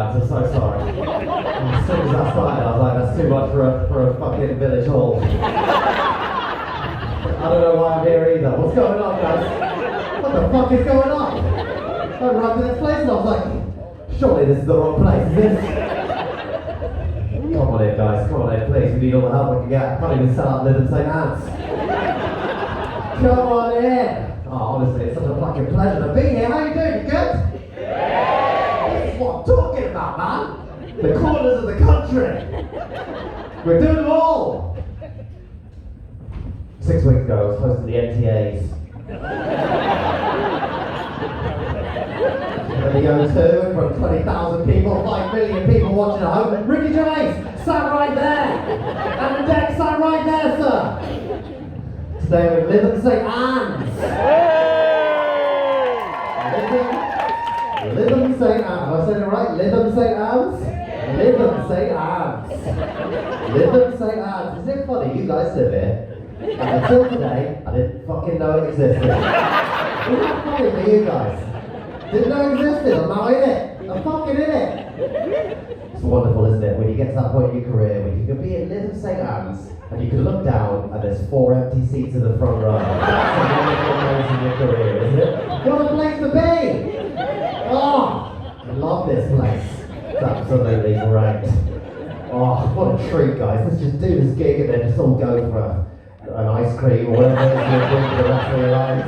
lads, I'm so sorry. As soon as I started, I was like, that's too much for a fucking village hall. I don't know why I'm here either. What's going on, guys? What the fuck is going on? I arrived in this place and I was like, surely this is the wrong place, is this? Come on in, guys, come on in, please. We need all the help we can get. I can't even sell out Lytham St. Anne's. Come on in. Oh, honestly, it's such a fucking pleasure to be here. How you doing? You good? Yeah. This is what I'm talking about, man. The corners of the country. We're doing them all. 6 weeks ago, I was hosting the NTAs. And the O2 in front of 20,000 people, 5 million people watching at home. Ricky Gervais sat right there. And the deck sat right there, sir. Today we're Lytham St. Anne's. Lytham St. Anne's. Have I said it right? Lytham St. Anne's? Lytham St. Anne's. Lytham St. Anne's. Is it funny? You guys live here. And until today, I didn't fucking know it existed. Isn't that funny for you guys? Didn't know it existed. I'm now in it. I'm fucking in it. It's wonderful, isn't it? When you get to that point in your career when you can be in Lytham St. Anne's and you can look down and there's 4 empty seats in the front row. That's a wonderful moment in your career, isn't it? What a place to be! Oh, I love this place. It's absolutely great. Oh, what a treat, guys. Let's just do this gig and then just all go for an ice cream or whatever it is you're doing for the rest of your lives.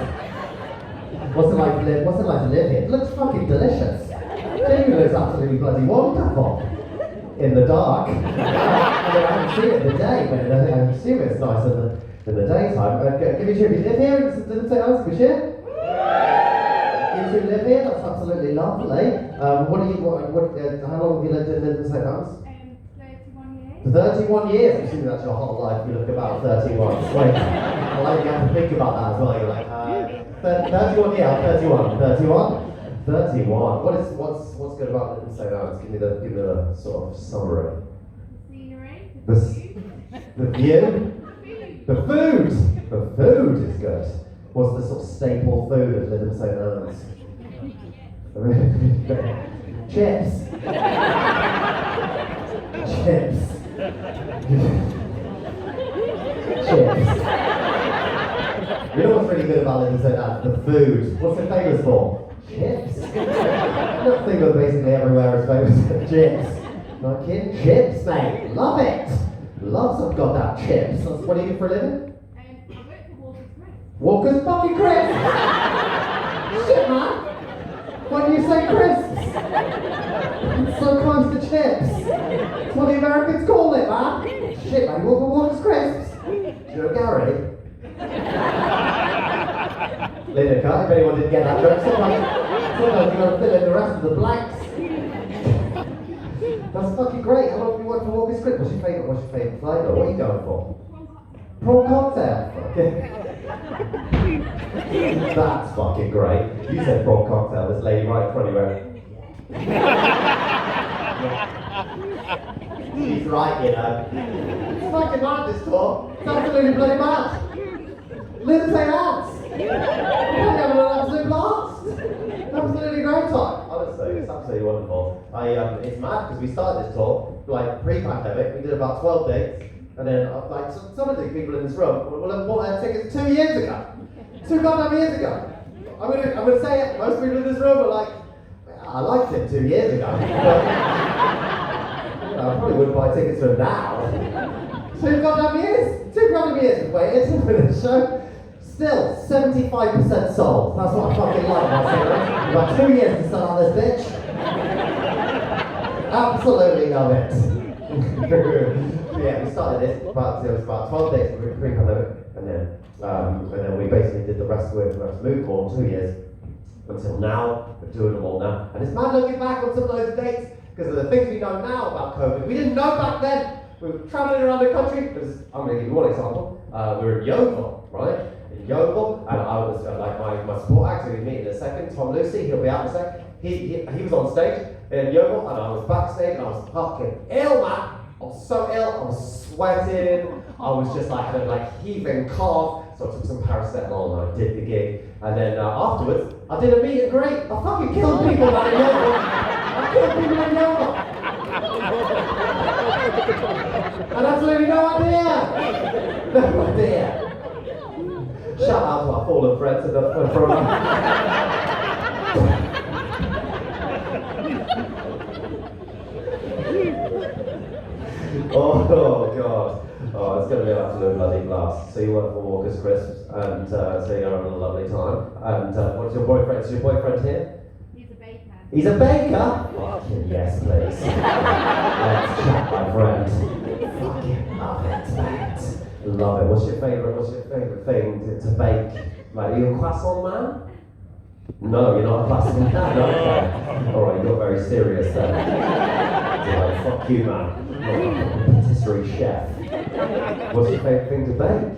What's it like to live here? It looks fucking delicious. Jamie looks absolutely bloody wonderful. In the dark. I mean, I haven't seen it in the day, but I assume it's nice in the daytime. Give me a cheer. You live here in St. Anne's, give me a cheer. You two live here? That's absolutely lovely. How long have you lived in St. Anne's? 31 years. 31 years? I'm assuming that's your whole life. You look about 31. Wait, I like you have to think about that as well. You're like, 31, yeah, 31. 31. What's good about Lytham St. Anne's? Give me the sort of summary. Scenery. The view? The food! The food is good. What's the sort of staple food of Lytham St. Anne's? Chips. Chips. Chips. You know what's really good about Lytham St. Anne's? The food. What's it famous for? Chips. I don't think that basically everywhere is famous for chips. Not kidding? Chips, mate. Love it. Love some goddamn chips. What do you do for a living? I work for Walker's Crisps. Walker's fucking crisps! Shit, man! Why do you say crisps? It's so close to chips. That's what the Americans call it, man. Shit, man. Walker's crisps. Do you know Gary? Later cut, if anyone didn't get that joke, sometimes you've got to fill in the rest of the blanks. That's fucking great. How long have you worked for Walker's Crisps? What's your favourite flavour? What are you going for? Prawn cocktail. Okay. That's fucking great. You said prawn cocktail. This lady right in front of you went. She's right, you know. It's fucking mad, this tour. It's absolutely bloody mad. Lytham St. Anne's. We're having an absolute blast. Absolutely great time. Honestly, it's absolutely wonderful. It's mad because we started this tour like pre-pandemic. We did about 12 dates. And then, like, some of the people in this room will have bought their tickets 2 years ago. 2 goddamn years ago. I'm gonna say it, most people in this room are like, I liked it 2 years ago. But, I probably wouldn't buy tickets for now. 2 goddamn years. 2 goddamn years we've waited for this show. Still, 75% sold. That's what I fucking like about it. We've got 2 years to sell out this bitch. Absolutely love it. Yeah, we started this, it was about 12 days pre-pandemic, and then we basically did the rest with Moot Court 2 years, until now. We're doing them all now. And it's mad looking back on some of those dates, because of the things we know now about COVID. We didn't know back then. We were travelling around the country. I'm going to give you one example. We were in Yeovil, right? In Yeovil, and I was my support actor, we'll meet in a second, Tom Lucy, he'll be out in a sec. He was on stage in Yeovil, and I was backstage, and I was fucking ill, man. I was so ill, I was sweating, I was just like, had a heaving cough, so I took some paracetamol and I did the gig. And then afterwards, I did a meet and greet. I fucking killed people, man, in Yeovil. I killed people in Europe. And absolutely no idea. No idea. Shout out to our fallen friends from Oh God. Oh, it's going to be an absolute bloody blast. So you work for Walker's Crisps, and so you're having a lovely time. And what's your boyfriend? Is your boyfriend here? He's a baker. He's a baker? Fucking yes, please. Let's chat, my friend. Fucking love it, mate. Love it. What's your favourite thing to bake? Mate, are you a croissant man? No, you're not a croissant man. Okay. Alright, you got very serious then. So, like, fuck you, man. You're a patisserie chef. What's your favourite thing to bake?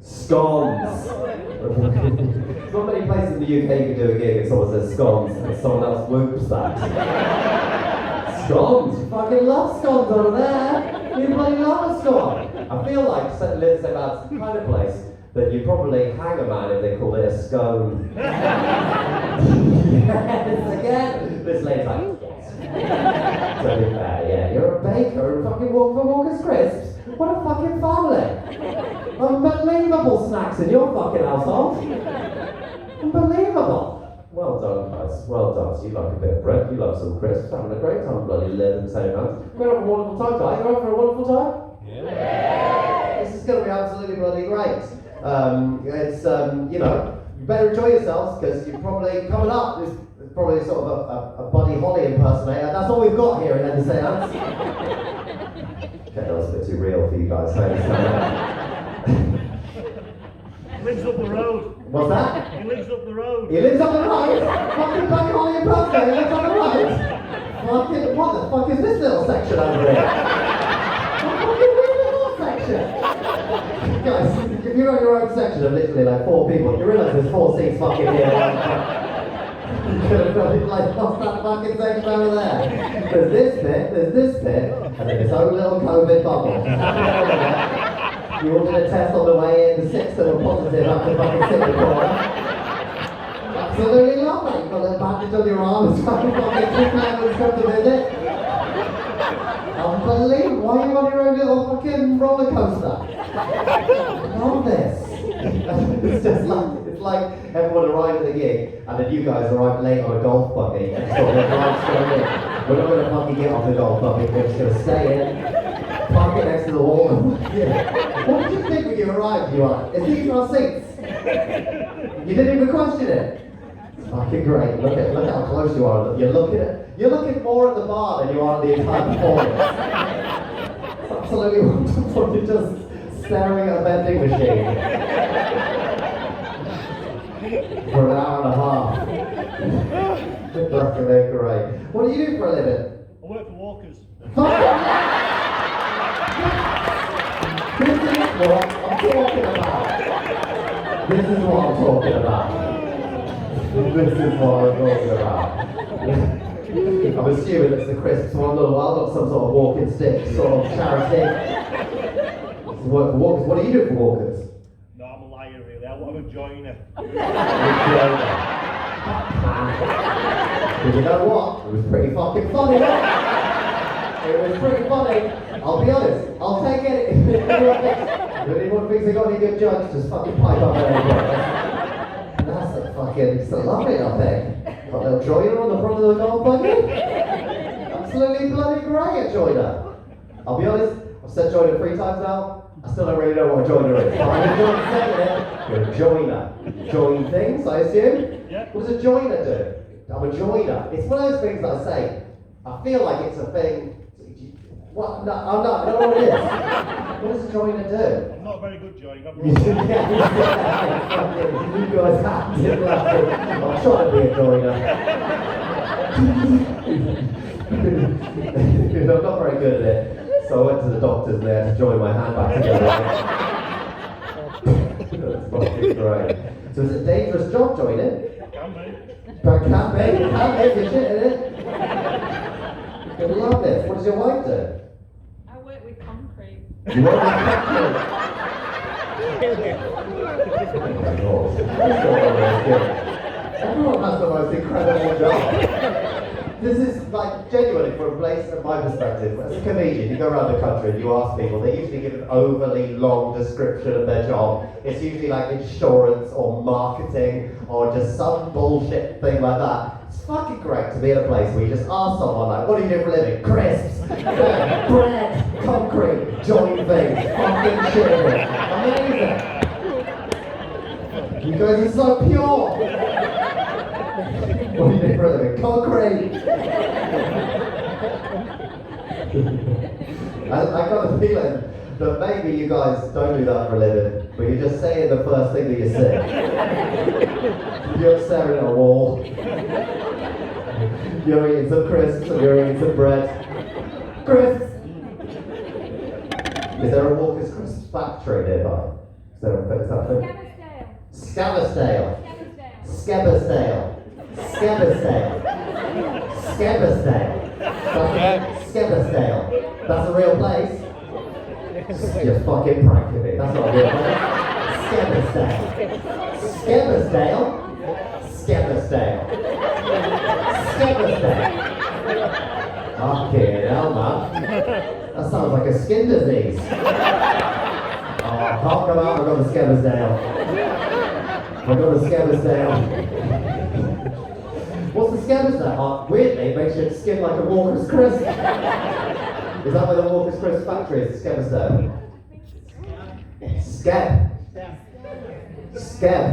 Scones. There's not many places in the UK you can do a gig and someone says scones and someone else whoops that. Scones? You fucking love scones over there. You bloody love a scone. I feel like Liz said that's the kind of place that you'd probably hang a man if they called it a scone. Yes, again. This lady's like, yes. To be fair, yeah, you're a baker and fucking walk for Walker's Crisps. What a fucking family. Unbelievable snacks in your fucking household. Unbelievable. Well done, guys. Well done. So you like a bit of bread, you love some crisps, having a great time, bloody living the same house. We're going to have a wonderful time, guys. You're having a wonderful time? Yeah. This is going to be absolutely bloody great. It's, you know, you better enjoy yourselves because you're probably coming up. There's probably sort of a Buddy Holly impersonator. That's all we've got here in End of Seance. Okay, that was a bit too real for you guys. He lives up the road. What's that? He lives up the road. He lives on the road? Fucking Buddy Holly impersonator, he lives on the road? Fucking, what the fuck is this little section over here? What fucking weird little section? Guys, if you're on your own section of literally like 4 people, you realise there's 4 seats fucking here. You could have probably like lost that fucking section over there. There's this bit, and then this own little COVID bubble. You all did a test on the way in, the 6 that were positive after fucking sitting in the corner. Absolutely love it. You've got a bandage on your arm, it's fucking fucking 2 families come to visit. Unbelievable. Why are you on your own little fucking roller coaster? I love this. It's just like, it's like everyone arrived at the gig and then you guys arrived late on a golf buggy and sort of drive straight in. We're not going to fucking get off the golf buggy, we're just going to stay in, park it next to the wall and what did you think when you arrived? You were like, is these our seats? You didn't even question it. It's fucking great. Look how close you are. You're looking more at the bar than you are at the entire performance. It's absolutely wonderful. You're just staring at a vending machine for an hour and a half. That's gonna be great. What do you do for a living? I work for Walkers. This is what I'm talking about. This is what I'm talking about. This is what I'm talking about. I'm assuming it's the crisps one little while, not some sort of walking stick, sort of charity. Work for Walkers. What do you do for Walkers? No, I'm a liar really. I'm a joiner. But you know what? It was pretty fucking funny. It was pretty funny. I'll be honest. I'll take it. If anyone thinks they got any good jokes, just fucking pipe up there. That's a fucking. It's a lovely, I think. Got a little joiner on the front of the golf buggy. Absolutely bloody great at joiner. I'll be honest. I've said joiner 3 times now. I still don't really know what a joiner is. But I'm enjoying saying it. You're a joiner. Join things, I assume? Yeah. What does a joiner do? I'm a joiner. It's one of those things that I say. I feel like it's a thing. What? No, I'm not. I don't know what it is. What does a joiner do? I'm not a very good joiner. I'm You guys have to I'm trying to be a joiner. I'm not very good at it. So I went to the doctors and they had to join my hand back together. That's fucking great. So it's a dangerous job joining. Can be. But can be, you're shit in it. I love this. What does your wife do? I work with concrete. You work with concrete? Oh my God. Everyone has the most incredible job. This is like genuinely from a place of my perspective. As a comedian, you go around the country and you ask people, they usually give an overly long description of their job. It's usually like insurance or marketing or just some bullshit thing like that. It's fucking great to be in a place where you just ask someone like, what do you do for a living? Crisps, bread, concrete, joint things, fucking shit. Amazing. You guys are so pure. What do you do for a living? Concrete! I got a feeling that maybe you guys don't do that for a living, but you're just saying the first thing that you say. You're staring at a wall. You're eating some crisps and you're eating some bread. Crisps! Is there a Walker's Crisps factory nearby? Is that a thing? Scabersdale. Scabersdale. Scabersdale. Scabersdale. Scabersdale. That's a real place. You're fucking pranking me. That's not a real place. Scabersdale. Scabersdale. Scabersdale. Scabersdale. Fucking hell, man. That sounds like a skin disease. Oh, I can't come out. I've got the Scabersdale. I've got the Scabersdale. What's the Scabersdale? Weirdly, it makes your skin like a Walker's Crisp. Is that where the Walker's Crisp factory is? Scabersdale? Scab. Scab.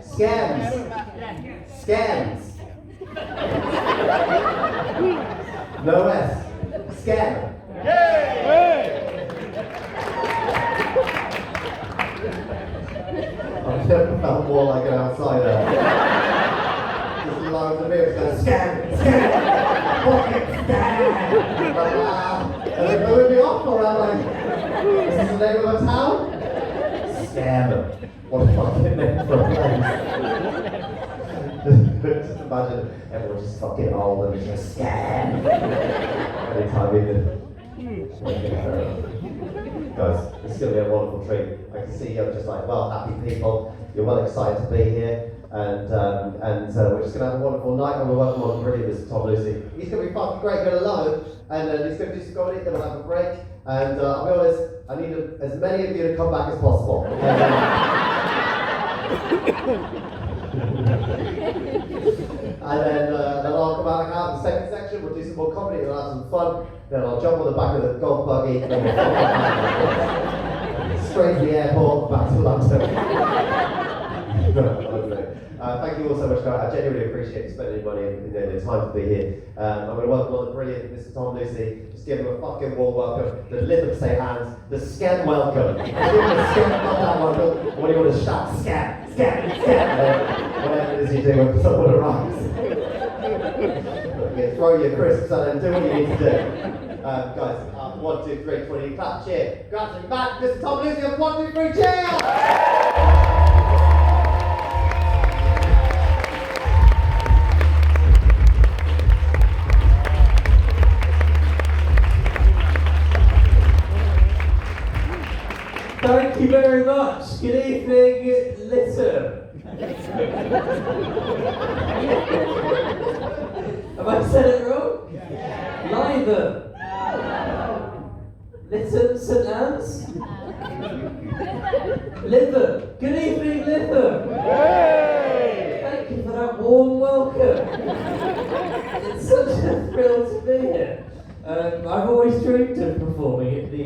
Scams. Scams. No S. Scam. I've never felt more like an outsider. Just loads of beers going, scam, scam, fucking scam. Like, and they moved me off for that, like, is this the name of a town? Scam. What a fucking name for a place. Just imagine everyone's just fucking old and it's just scam. Anytime you guys, it's going to be a wonderful treat. I can see you're just like, well, happy people. You're well excited to be here. And we're just going to have a wonderful night. And we're working on brilliant Mr. Tom Lucy. He's going to be fucking great, going alone. And he's going to do some comedy, then we'll have a break. And I'll be honest, I need as many of you to come back as possible. And then I'll come out in the second section, we'll do some more comedy, we'll have some fun, then I'll jump on the back of the golf buggy, and then we'll straight to the airport, back to London. Thank you all so much, guys. I genuinely appreciate you spending your money and the time to be here. I'm going to welcome on the brilliant Mr. Tom Lucy. Just give him a fucking warm welcome. The Lytham say hands. The scam welcome. Give him a scam, not that welcome. What do you want to shout? Scam, scam, scam. Whatever it is you do when someone arrives. Okay, throw your crisps and then do what you need to do. Guys, 1, 2, 3, 20, clap, cheer. Grab him back. Mr. Tom Lucy on 1, 2, 3, cheer! Thank you very much. Good evening, Lytham. Have I said it wrong? Yeah. Lytham. Lytham St Anne's? Lytham. Good evening, Lytham. Thank you for that warm welcome. It's such a thrill to be here. I've always dreamed of performing at the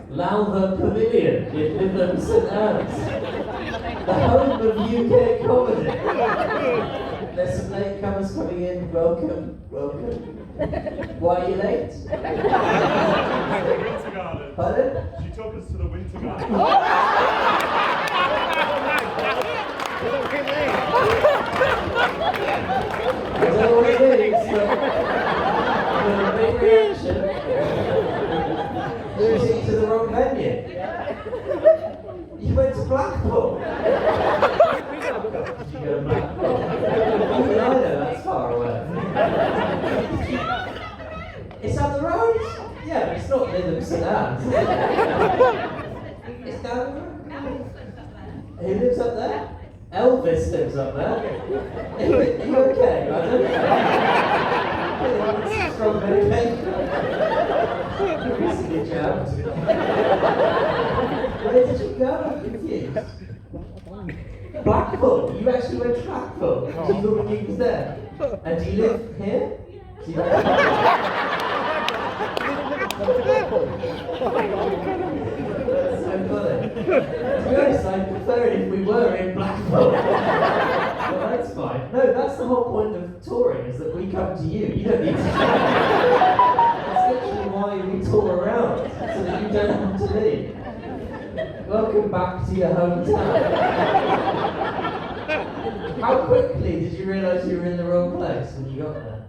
Lowther Pavilion in Lytham St Anne's, the home of UK comedy. There's some latecomers coming in. Welcome, welcome. Why are you late? Winter Garden. Pardon? She took us to the Winter Garden. I don't know what it is, but a big reaction. She's into the wrong venue. You went to Blackpool. Did you go to Blackpool? Even I know that's far away. It's up the road? Yeah, but it's not Lytham St Anne's. It's down the road. Who lives up there? Elvis lives up there. Are you okay, Adam? Strong medication. Recently jabbed. Where did you go? I'm confused. Blackpool. You actually went to Blackpool. You thought the gig was there. And do you live here? Do you That's so funny. To be honest, I'd prefer it if we were in Blackpool. Well, that's fine. No, that's the whole point of touring, is that we come to you. You don't need to. That's literally why we tour around, so that you don't have to leave. Welcome back to your hometown. How quickly did you realise you were in the wrong place when you got there?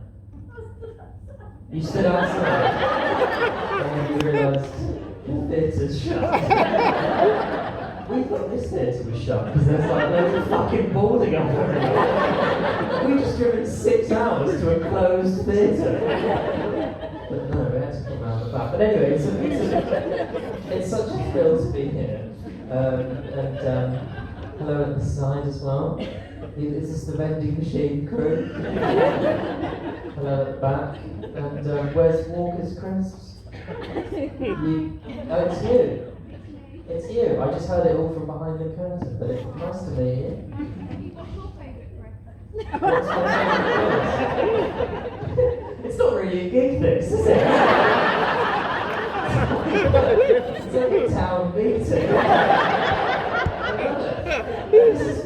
You stood outside and then you realised the theatre's shut. We thought this theatre was shut because there's like loads of fucking boarding up everywhere. We just driven 6 hours to a closed theatre. But no, we had to come around the back. But anyway, it's such a thrill to be here. Hello at the side as well. Is this the vending machine crew? Hello at the back. And where's Walker's Crisps? Oh, it's you. It's you. I just heard it all from behind the curtain, but it's nice to meet you. What's your favourite crisp? It's not really a gig, this, is it? It's like a town meeting.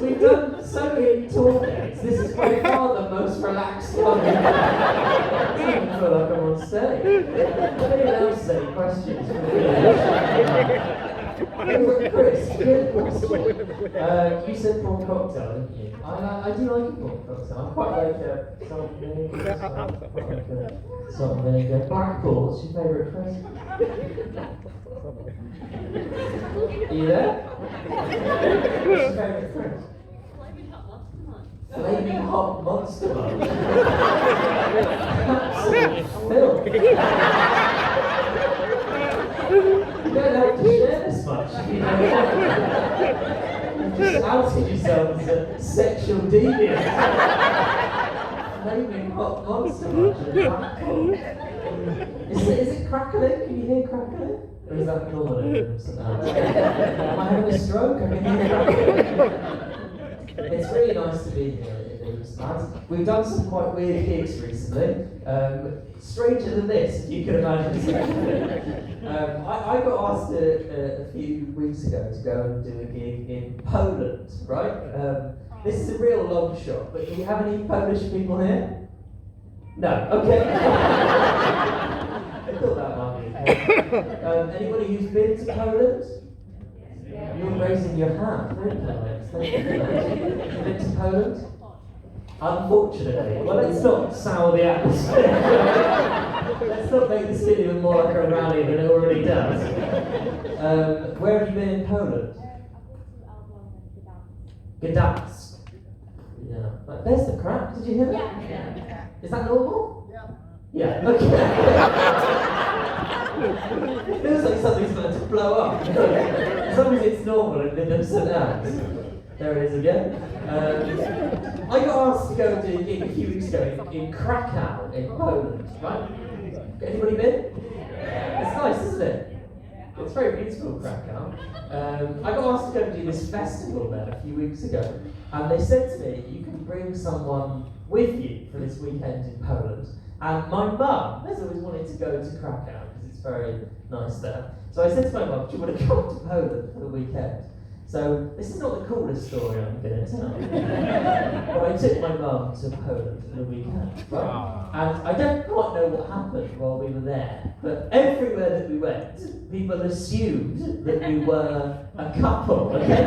We've done so many tour dates. This is by far the most relaxed one. I don't even feel like I'm on stage. Anyone else have any questions? Chris, good question. You said prawn cocktail, didn't you? I do like a prawn cocktail. I quite like salt vinegar. Blackpool, what's your favourite crisp? Are you there? What's your favourite crisp? Flaming Hot Monster Munch. Absolute filth. You don't have to share this much. You just outed yourself as a sexual deviant. Flaming Hot Monster Munch and Blackpool. Is it crackling? Can you hear crackling? Or is that normal? Am I having a stroke? I can hear crackling. It's really nice to be here. We've done some quite weird gigs recently. Stranger than this, if you can imagine. I got asked a few weeks ago to go and do a gig in Poland, right? This is a real long shot, but do you have any Polish people here? No, okay. I thought that might be okay. Anybody who's been to Poland? You're raising your hand, very polite. Thank you. You've been to Poland? Unfortunately. Well, let's not sour the atmosphere. Let's not make this video more like a rally than it already does. Where have you been in Poland? Gdansk. Yeah. There's the crap. Did you hear that? Yeah. Is that normal? Yeah. Okay. It feels like something's about to blow up. As long as it's normal and it doesn't act. There it is again. I got asked to go and do a gig a few weeks ago in Krakow, in Poland, right? Anybody been? It's nice, isn't it? It's very beautiful, Krakow. I got asked to go and do this festival there a few weeks ago, and they said to me, you can bring someone with you for this weekend in Poland. And my mum has always wanted to go to Krakow because it's very nice there. So I said to my mum, do you want to come to Poland for the weekend? So this is not the coolest story I'm going to tell. But I took my mum to Poland for the weekend, right? And I don't quite know what happened while we were there, but everywhere that we went, people assumed that we were a couple. Okay?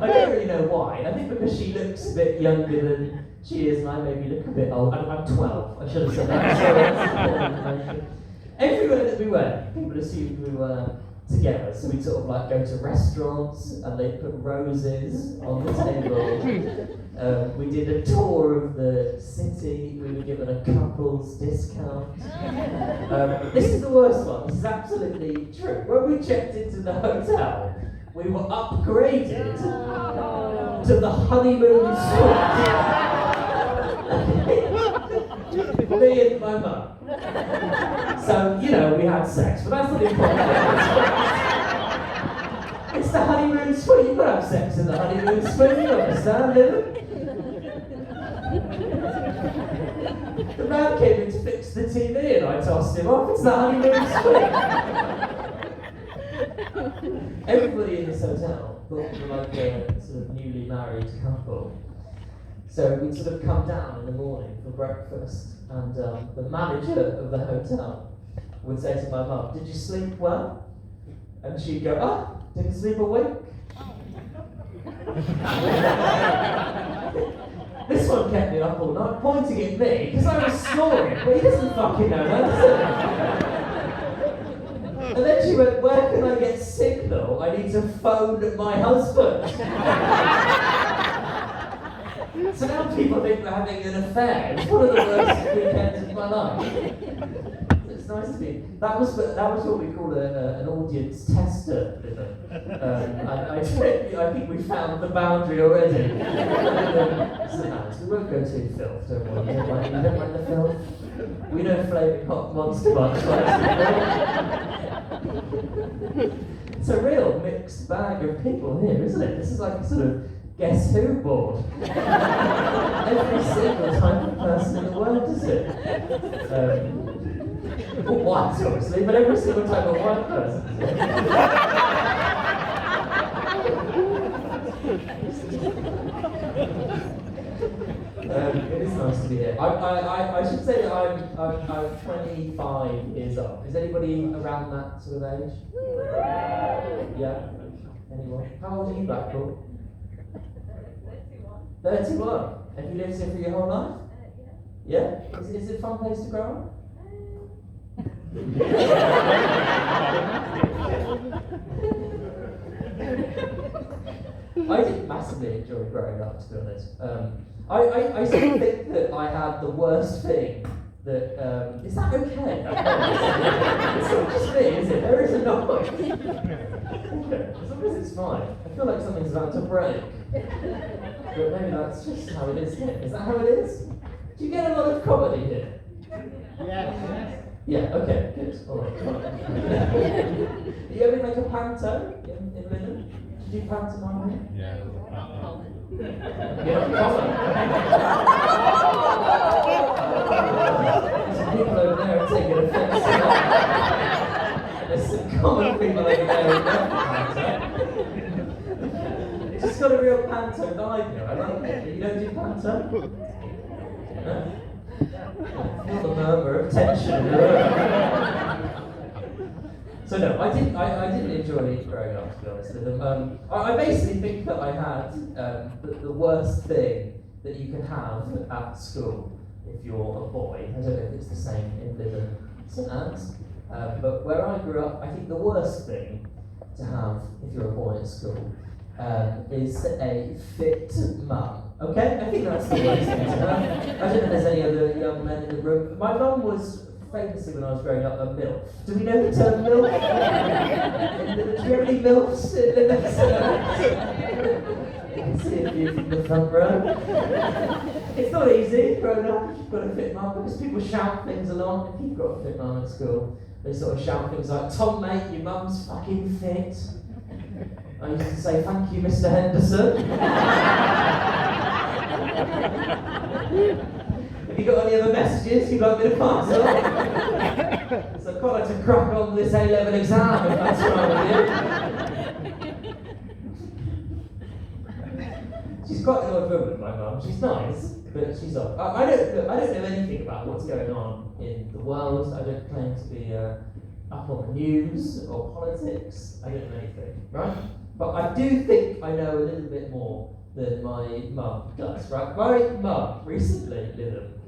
I don't really know why. I think because she looks a bit younger than she is, and I maybe look a bit old. I'm 12. I should have said that. Sorry, everywhere that we went, people assumed we were together, so we'd sort of like go to restaurants and they'd put roses on the table. We did a tour of the city, we were given a couple's discount. This is the worst one, this is absolutely true. When we checked into the hotel, we were upgraded to the honeymoon suite. Me and my mum. So, you know, we had sex, but that's not the important thing. It's the honeymoon suite. You can have sex in the honeymoon suite, you understand, Liv? The man came in to fix the TV and I tossed him off. It's the honeymoon suite. Everybody in this hotel thought we were like a sort of newly married couple. So we'd sort of come down in the morning for breakfast, and the manager of the hotel would say to my mum, "Did you sleep well?" And she'd go, "Oh, didn't sleep a wink." This one kept me up all night, pointing at me, because I was snoring, but he doesn't fucking know that, does he? And then she went, "Where can I get signal? I need to phone my husband." So now people think we're having an affair. It's one of the worst weekends of my life. It's nice to be. That was what we call an audience tester. I think we found the boundary already. So nice. We won't go too filth, don't worry. You don't like the filth? We know Flaming Hot Monster Munch likes it. It's a real mixed bag of people here, isn't it? This is like a sort of Guess Who board. Every single type of person in the world, is it? Well, white, obviously, but every single type of white person, is it? It is nice to be here. I should say that I'm 25 years old. Is anybody around that sort of age? Yeah? Anyone? How old are you, Blackpool? 31. Have you lived here for your whole life? Yeah? Is it a fun place to grow up? I did massively enjoy growing up, to be honest. I still think that I had the worst thing that, is that okay? It's not just me, is it? There is a noise. Okay, as long as it's fine. I feel like something's about to break. But maybe that's just how it is here. Is that how it is? Do you get a lot of comedy here? Yes. Yeah, okay, good. Alright, come on. You ever make a panto in London? Did you pantomime here? Yeah. Yeah, some people over there are taking offense to that. There's some common people over there who don't panto. It's just got a real panto vibe here. I like it. You don't do panto? No? I feel the murmur of tension in the room. So no, I didn't enjoy growing up, to be honest with them. I basically think that I had the worst thing that you can have at school if you're a boy. I don't know if it's the same in Lytham St Anne's, but where I grew up, I think the worst thing to have if you're a boy at school is a fit mum. Okay, I think that's the worst thing to have. I don't know if there's any other young men in the room. My mum was famously, when I was growing up, a MILF. Do we know the term MILF? Do you have any MILFs in the next You can see a few from the front row. It's not easy growing up if you've got a fit mum, because people shout things along. If you've got a fit mum at school, they sort of shout things like, "Tom, mate, your mum's fucking fit." I used to say, "Thank you, Mr. Henderson." Have you got any other messages you'd like me to pass on? So I'd quite like to crack on with this A-level exam, if that's right with you. She's quite an odd woman, my mum. She's nice, but she's odd. I don't know anything about what's going on in the world. I don't claim to be up on the news or politics. I don't know anything, right? But I do think I know a little bit more than my mum does, right? My mum recently, Lytham,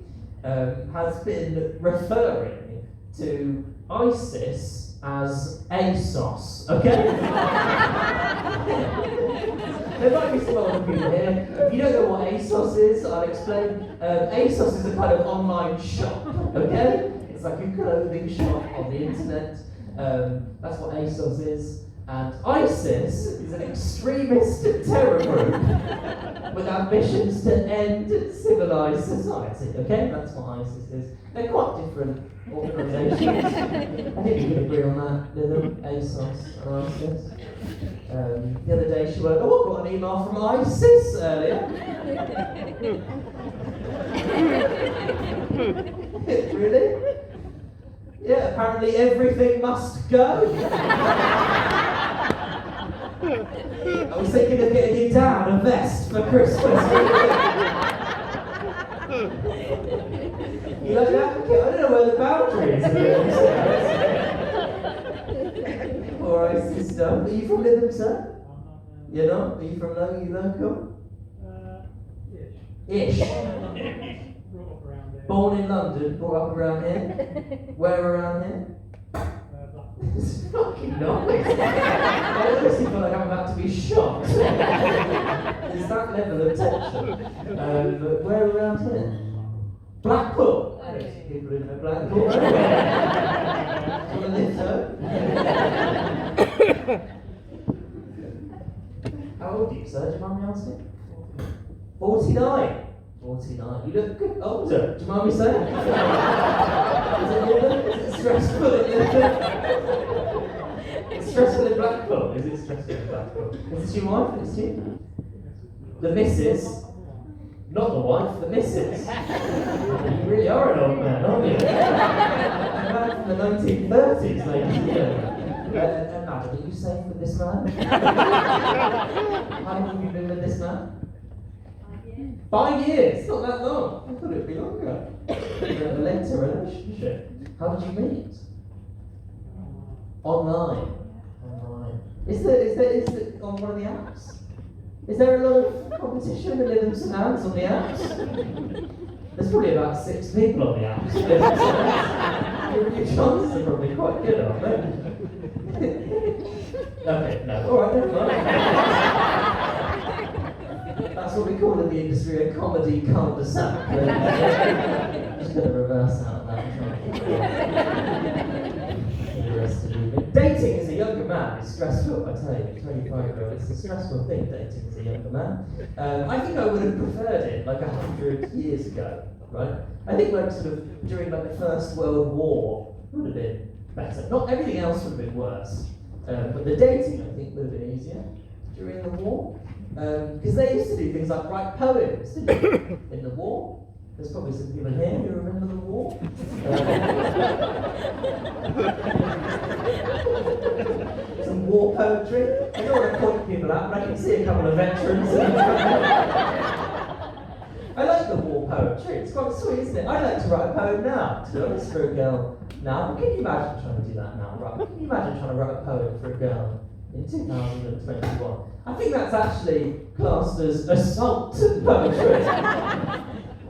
has been referring to ISIS as ASOS, okay? There might be some older people here. If you don't know what ASOS is, I'll explain. ASOS is a kind of online shop, okay? It's like a clothing shop on the internet. That's what ASOS is. And ISIS is an extremist terror group with ambitions to end civilized society. Okay, that's what ISIS is. They're quite different organisations. I think you can agree on that, Lytham, ASOS and ISIS. The other day she went, oh, I got an email from ISIS earlier. Really? Yeah, apparently everything must go. I was thinking of getting you down a vest for Christmas. You like that? I don't know where the boundary is. Alright, stuff. Are you from Lytham, sir? You're not? Are you from local? Ish. Born in London, brought up around here. Where around here? It's fucking noise. I honestly feel like I'm about to be shot. There's that level of tension. But where around here? Blackpool. There's people in Blackpool. Want to live there? How old are you, sir? Do you mind me asking? 49. 49. You look good older. Do you mind me saying? Is it stressful in Liverpool? It's stressful in Blackpool. Is it stressful in Blackpool? Is this your wife? It's you? The missus? Not the wife, the missus. You really are an old man, aren't you? A man from the 1930s, ladies and gentlemen. Madam, are you safe with this man? How long have you been with this man? 5 years? Not that long. I thought it'd be longer. A lengthy relationship. How did you meet? Online. Is it on one of the apps? Is there a lot of competition in Lytham St Anne's on the apps? There's probably about 6 people on the apps. Your chances are probably quite good, aren't they? Okay, no. Alright, never mind. That's what we call in the industry a comedy cul-de-sac. Just going to reverse out that. Dating as a younger man is stressful, I tell you. 25-year-old, it's a stressful thing, dating as a younger man. I think I would have preferred it like 100 years ago, right? I think like sort of during like the First World War would have been better. Not everything else would have been worse, but the dating I think would have been easier during the war. Because they used to do things like write poems, didn't they, in the war? There's probably some people here who remember the war. Some war poetry. I don't want to point people out, but I can see a couple of veterans. I like the war poetry, it's quite sweet, isn't it? I'd like to write a poem now, to be honest, for a girl now. But can you imagine trying to do that now, right? Can you imagine trying to write a poem for a girl in 2021? I think that's actually classed as assault poetry.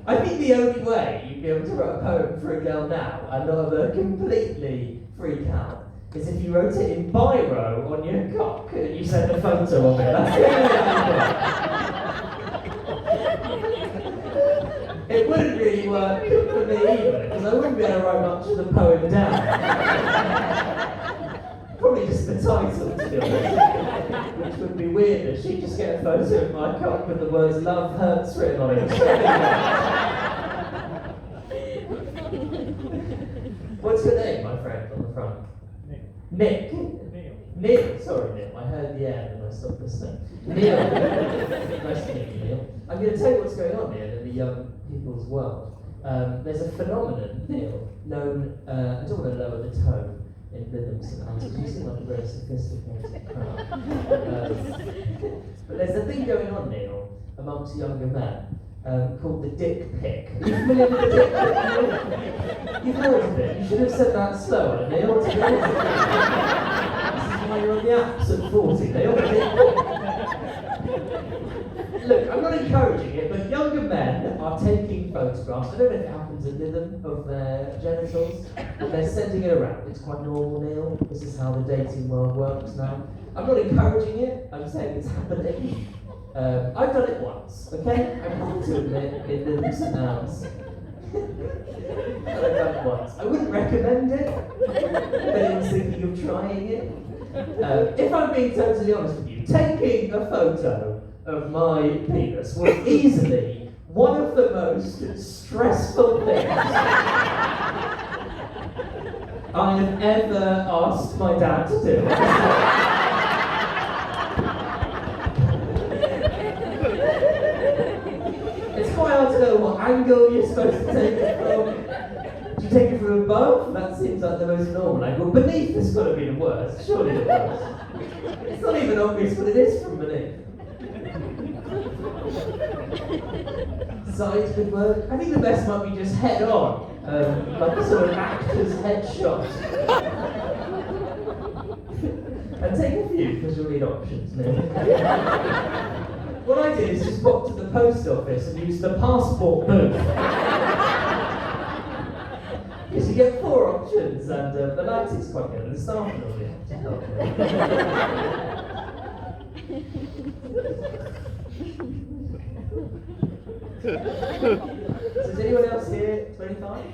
I think the only way you'd be able to write a poem for a girl now and not have her completely freak out is if you wrote it in biro on your cock and you sent a photo of it. That's the only way. It wouldn't really work for me either, because I wouldn't be able to write much of the poem down. Probably just the title, to be honest, which would be weirder. She'd just get a photo of my cock with the words "Love Hurts" written on it. What's your name, my friend, on the front? Nick. Neil. Sorry, Neil. I heard the end and I stopped listening. Neil. Nice to meet you, Neil. I'm going to tell you what's going on here in the young people's world. There's a phenomenon, Neil, known. I don't want to lower the tone in Lytham St Anne's. You seem like a very sophisticated crowd. But there's a thing going on, Neil, amongst younger men called the dick pic. Are you familiar with the dick pic, Neil? You've heard of it. You should have said that slower, Neil. To be honest. This is why you're on the apps at 40, Neil. Look, I'm not encouraging it, but younger men are taking photographs. I don't know if it happens in Lytham of their genitals, but they're sending it around. It's quite normal, Neil. This is how the dating world works now. I'm not encouraging it. I'm saying it's happening. I've done it once, okay? I'm happy to admit in Lytham St Anne's. I've done it once. I wouldn't recommend it if anyone's thinking of trying it. If I'm being totally honest with you, taking a photo of my penis was easily one of the most stressful things I have ever asked my dad to do. It's quite hard to know what angle you're supposed to take it from. Do you take it from above? That seems like the most normal angle. Beneath has got to be the worst, surely the worst. It's not even obvious what it is from beneath. Sides could work. I think the best might be just head on, like a sort of actor's headshot. And take a few, because you'll need options now. What I did is just walk to the post office and use the passport booth. Because you get 4 options, and the lighting's quite good, and the staff will be able to help So is anyone else here 25?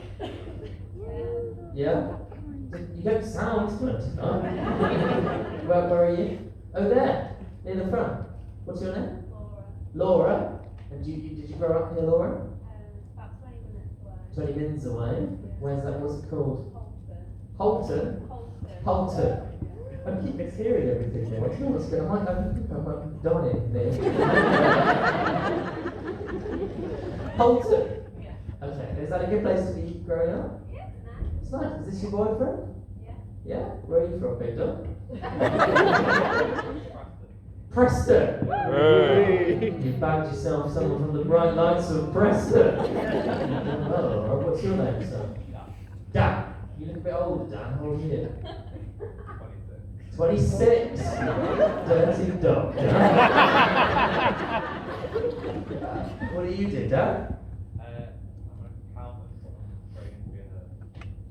Yeah? You don't sound 25. Where are you? Oh, there, near the front. What's your name? Laura. Laura? And did you grow up near Laura? About 20 minutes away. 20 minutes away? Where's that? What's it called? Holton? Holton. Holton. I keep mishearing everything there. I don't know what's going on. I think I might be dying there. Holton? Yeah. Okay. Is that a good place to be growing up? Yeah, It's nice. Is this your boyfriend? yeah. Yeah? Where are you from, Big Dog? Preston! You bagged yourself someone from the bright lights of Preston. Oh, what's your name, sir? Dan. You look a bit older, Dan. How old are you? 26. Dirty dog, Dan. What do you do, Dan?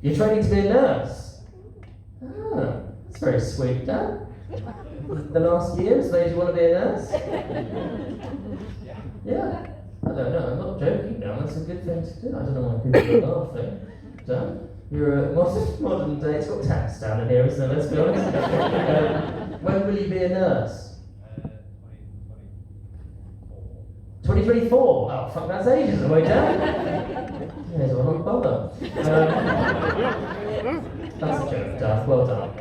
You're training to be a nurse? Ah, that's very sweet, Dan. The last year has made you want to be a nurse? Yeah. I don't know, I'm not joking now, that's a good thing to do. I don't know why people are laughing. Dan, you're a modern day, it's got tax down in here, isn't it? Let's be honest. When will you be a nurse? 2024? Oh, fuck, that's ages away, Dan. Yes, well, not bother. That's a joke, Dan. Well done.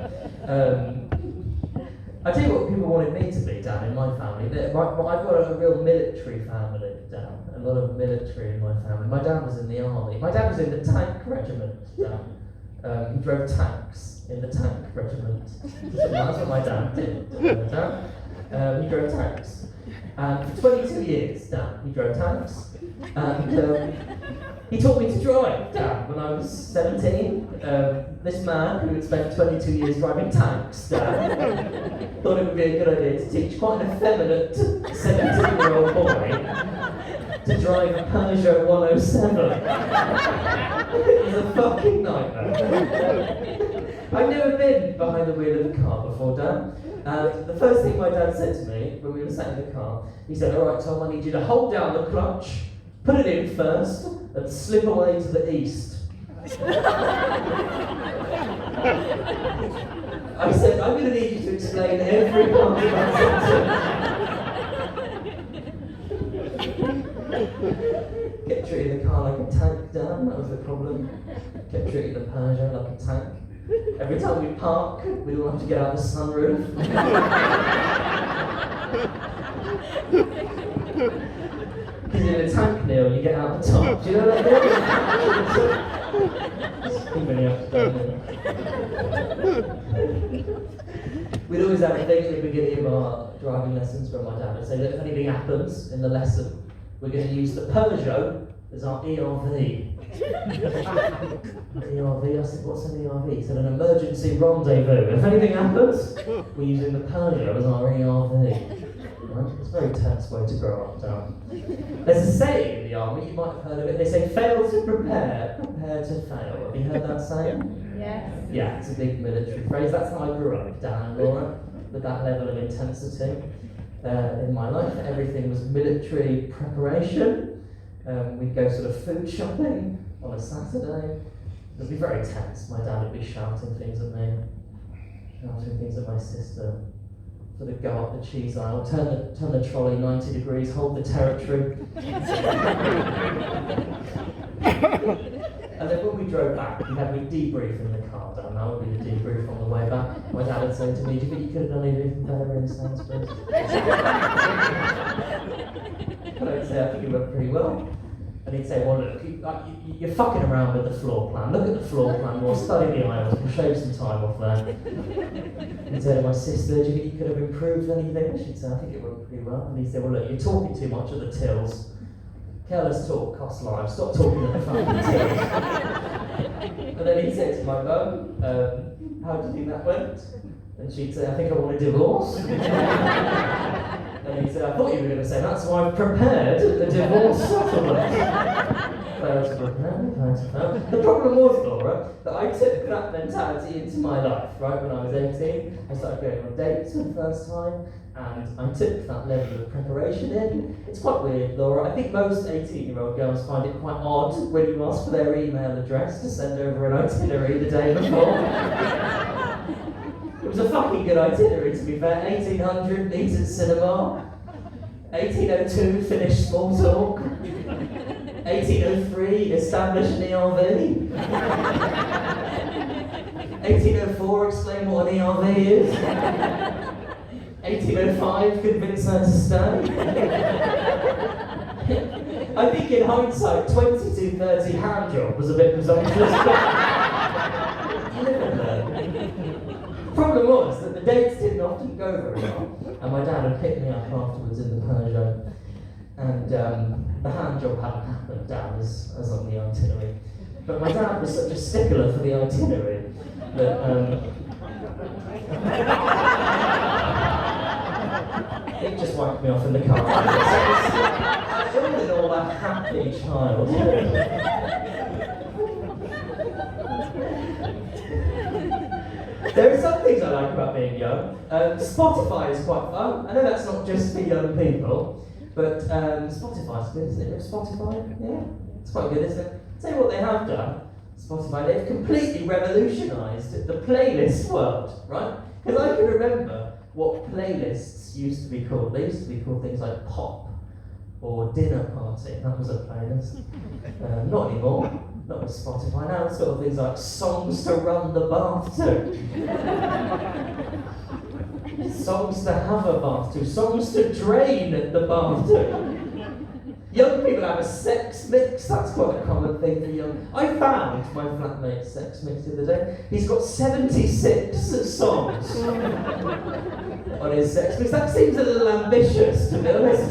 I tell you what people wanted me to be, Dan, in my family. I've got a real military family, Dan. A lot of military in my family. My dad was in the army. My dad was in the tank regiment, Dan. He drove tanks in the tank regiment. That's what my dad did, Dan. He drove tanks. And for 22 years, Dan, he drove tanks. And he taught me to drive, Dan, when I was 17. This man, who had spent 22 years driving tanks, Dan, thought it would be a good idea to teach quite an effeminate 17-year-old boy to drive a Peugeot 107. It was a fucking nightmare. I've never been behind the wheel of a car before, Dan. And the first thing my dad said to me when we were sat in the car, he said, "All right, Tom, I need you to hold down the clutch, put it in first, and slip away to the east." I said, "I'm going to need you to explain every part of that sentence." Kept treating the car like a tank, Dan, that was the problem. Kept treating the Peugeot like a tank. Every time we park, we'd all have to get out the sunroof. Because in a tank, Neil, you get out the top. Do you know that bit? We'd always have a thing at the beginning of our driving lessons from my dad. I'd say that if anything happens in the lesson, we're going to use the Peugeot as our ERV. ERV, I said, what's an ERV? He said, an emergency rendezvous. If anything happens, we're using the Peugeot as our ERV. Right? It's a very tense way to grow up, Dan. There's a saying in the army, you might have heard of it, they say, fail to prepare, prepare to fail. Have you heard that saying? Yes. Yeah, it's a big military phrase. That's how I grew up, Dan and Laura, with that level of intensity in my life. Everything was military preparation. We'd go sort of food shopping on a Saturday. It would be very tense. My dad would be shouting things at me, shouting things at my sister, sort of go up the cheese aisle, turn the trolley 90 degrees, hold the territory. And then when we drove back, we debrief in the car. That would be the debrief on the way back. My dad would say to me, "Do you think you could have done anything better in Sainsbury's?" And I'd say, "I think it went pretty well." And he'd say, "Well, look, you're fucking around with the floor plan. Look at the floor plan. We'll study the aisles. We'll shave some time off there." He'd say to my sister, "Do you think you could have improved anything?" She'd say, "I think it went pretty well." And he'd say, "Well, look, you're talking too much at the tills. Careless talk costs lives. Stop talking at the fucking tills." And then he'd say to my mum, "How do you think that went?" And she'd say, "I think I want a divorce." And he said, "I thought you were going to say that, so I've prepared a divorce settlement." The problem was, Laura, that I took that mentality into my life, right? When I was 18, I started going on dates for the first time, and I took that level of preparation in. It's quite weird, Laura. I think most 18-year-old girls find it quite odd when you ask for their email address to send over an itinerary the day before. It was a fucking good itinerary, to be fair. 1800, meet at cinema. 1802, finish small talk. 1803, establish an ERV. 1804, explain what an ERV is. 1805, convince her to stay. I think in hindsight, 2230 hand job was a bit presumptuous. Problem was that the dates didn't often go very well, and my dad would pick me up afterwards in the Peugeot, and the hand job hadn't happened down as on the itinerary. But my dad was such a stickler for the itinerary that it just wiped me off in the car. So all in all, a happy child. There are some things I like about being young. Spotify is quite fun. I know that's not just for young people, but Spotify's good, isn't it? Spotify? Yeah, it's quite good, isn't it? Tell you what they have done, Spotify, they've completely revolutionised the playlist world, right? Because I can remember what playlists used to be called. They used to be called things like Pop or Dinner Party. That was a playlist. Not anymore. Not with Spotify. Now it's sort of things like songs to run the bath to. Songs to have a bath to. Songs to drain the bath to. Young people have a sex mix. That's quite a common thing for young. I found my flatmate's sex mix the other day. He's got 76 songs on his sex mix. That seems a little ambitious, to be honest.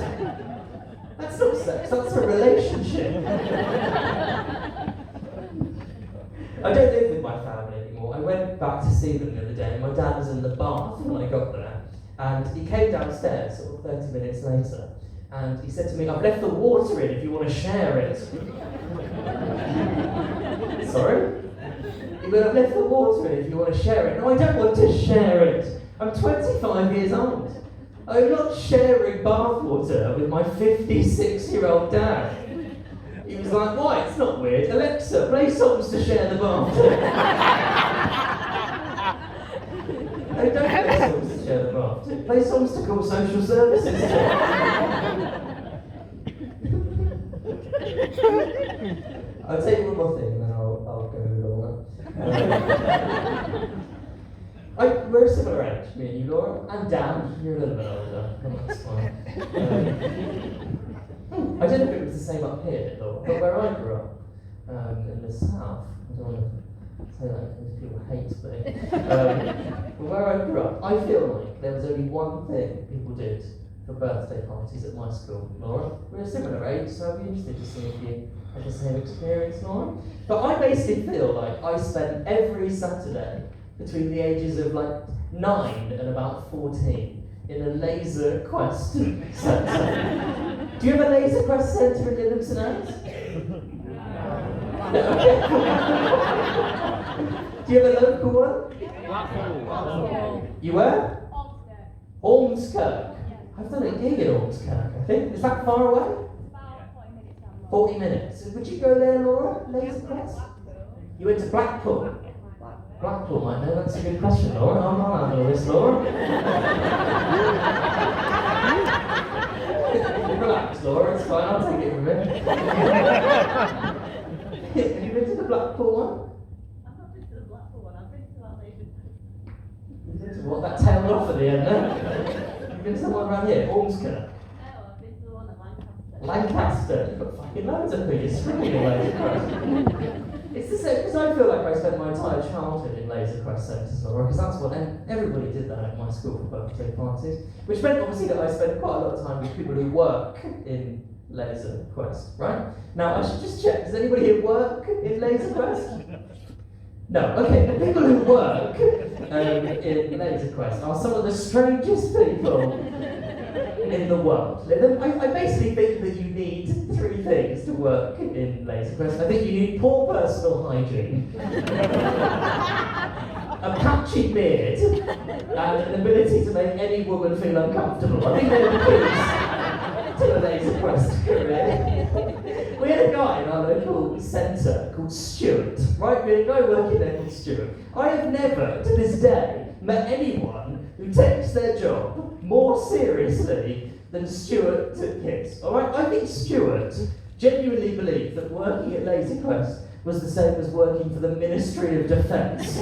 That's not sex, that's a relationship. I don't live with my family anymore. I went back to see them the other day, and my dad was in the bath when I got there. And he came downstairs sort of 30 minutes later, and he said to me, "I've left the water in if you want to share it." Sorry? He went, "I've left the water in if you want to share it." No, I don't want to share it. I'm 25 years old. I'm not sharing bathwater with my 56-year-old dad. He was like, "Why? It's not weird. Alexa, play songs to share the bath." No, don't play songs to share the bath. Play songs to call social services to. I'll tell you one more thing, and then I'll go with all that. We're a similar age, me and you, Laura. And Dan, you're a little bit older. That's fine. I don't know if it was the same up here, Laura, but where I grew up, in the south, I don't want to say that because people hate me, but where I grew up, I feel like there was only one thing people did for birthday parties at my school, Laura. We're a similar age, so I'd be interested to see if you had the same experience, Laura. But I basically feel like I spent every Saturday between the ages of like 9 and about 14 in a laser quest centre. Do you have a laser quest centre in Livingston House? Do you have a local one? You were? Ormskirk. I've done a gig in Ormskirk, I think. Is that far away? About 40 minutes down the road. 40 minutes. Would you go there, Laura? Laser quest? You went to Blackpool? Blackpool might know. That's a good question, Laura. I'm not handling this, Laura. Relax, Laura. It's fine. I'll take it from here. Have you been to the Blackpool one? I've not been to the Blackpool one, I've been to our Legion. You've been to what? That tailed off at the end, no? You've been to the one around here, Ormskirk. No, I've been to the one at Lancaster. Lancaster. You've got fucking loads of things screaming away. It's the same, because I feel like I spent my entire childhood in Laser Quest centres, because that's what everybody did that at my school for birthday parties. Which meant obviously that I spent quite a lot of time with people who work in Laser Quest, right? Now I should just check, does anybody here work in Laser Quest? No, okay, the people who work in Laser Quest are some of the strangest people in the world. I basically think that you need three things to work in Laser Quest. I think you need poor personal hygiene, a patchy beard, and an ability to make any woman feel uncomfortable. I think they're the keys to a Laser Quest career. We had a guy in our local centre called Stuart, right? We had a guy working there called Stuart. I have never, to this day, met anyone who takes their job more seriously than Stuart took his. Alright, I think Stuart genuinely believed that working at Laser Quest was the same as working for the Ministry of Defence.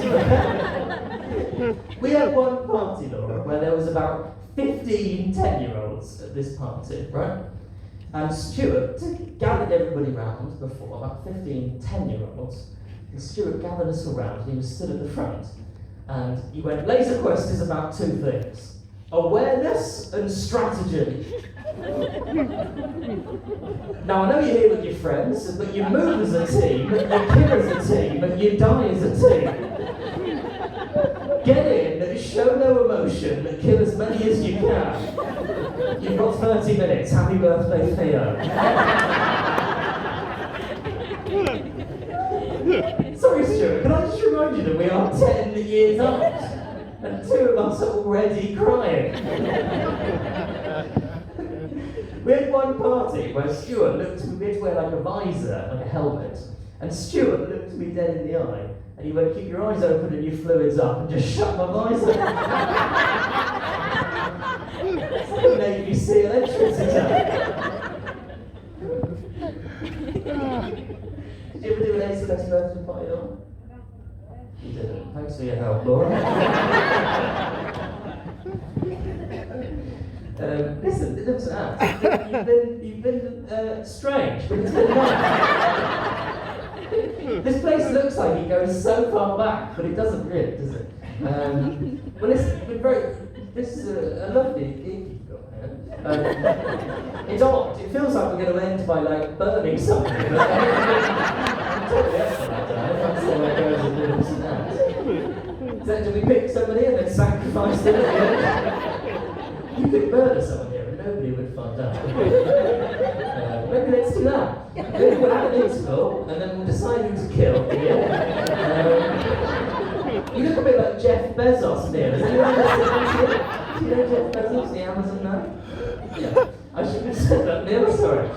We had one party, Laura, where there was about 15 10-year-olds at this party, right? And Stuart gathered everybody round before, about 15 10-year-olds, and Stuart gathered us all round, and he was stood at the front, and he went, Laser Quest is about two things: awareness and strategy. Now I know you're here with your friends, but you move as a team, you kill as a team, but you die as a team. Get in, show no emotion, kill as many as you can. You've got 30 minutes. Happy birthday, Theo. Sorry, Stuart, can I just remind you that we are 10 years old? And two of us are already crying. We had one party where Stuart looked at me, we had to wear like a visor, like a helmet, and Stuart looked me dead in the eye, and he went, keep your eyes open and your fluids up, and just shut my visor. It's like a Navy SEAL entrance exam. Did you ever do an Laser Quest birthday party, Laura? You didn't. Thanks for your help, Laura. Listen, you've been strange, but it's been nice. This place looks like it goes so far back, but it doesn't really, does it? Well, it's been this is a lovely gig you've got here. It's odd. It feels like we're going to end by like burning something. But I'm totally up for that, Dan. That's the way it goes in Littles and Ants. So do we pick somebody and then sacrifice them at the end? You could murder someone here and nobody would find out. Maybe let's do that. Maybe we'll have an interval and then we'll decide who to kill. You look a bit like Jeff Bezos near. Has anyone listened to him? Do you know Jeff Bezos, the Amazon man? Yeah. I should have said that, Neil, sorry.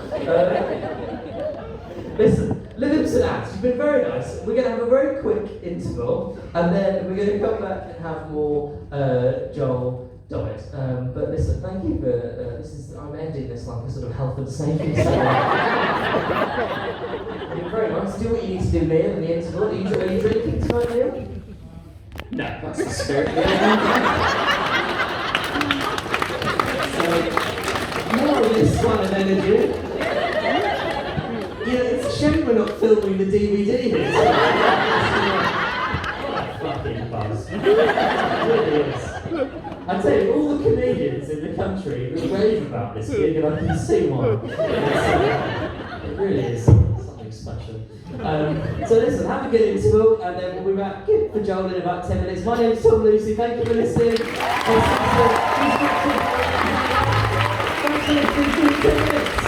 Listen, Littles and Ants, you've been very nice. We're going to have a very quick interval and then we're going to come back and have more Joel Dommett. But listen, thank you for I'm ending this like a sort of health and safety segment. You've been very nice. Do what you need to do, Neil, in the interval. Are you drinking tonight, Neil? No, that's the spirit. More of this kind of energy. You know, it's a shame we're not filming the DVD here. Fucking buzz. It really is. I tell you, all the comedians in the country who rave about this gig, and I can see why. It really is something special. So listen, have a good interval, and then we'll be back for Joel in about 10 minutes. My name's Tom Lucy, thank you for listening. Thanks for listening. 10 minutes.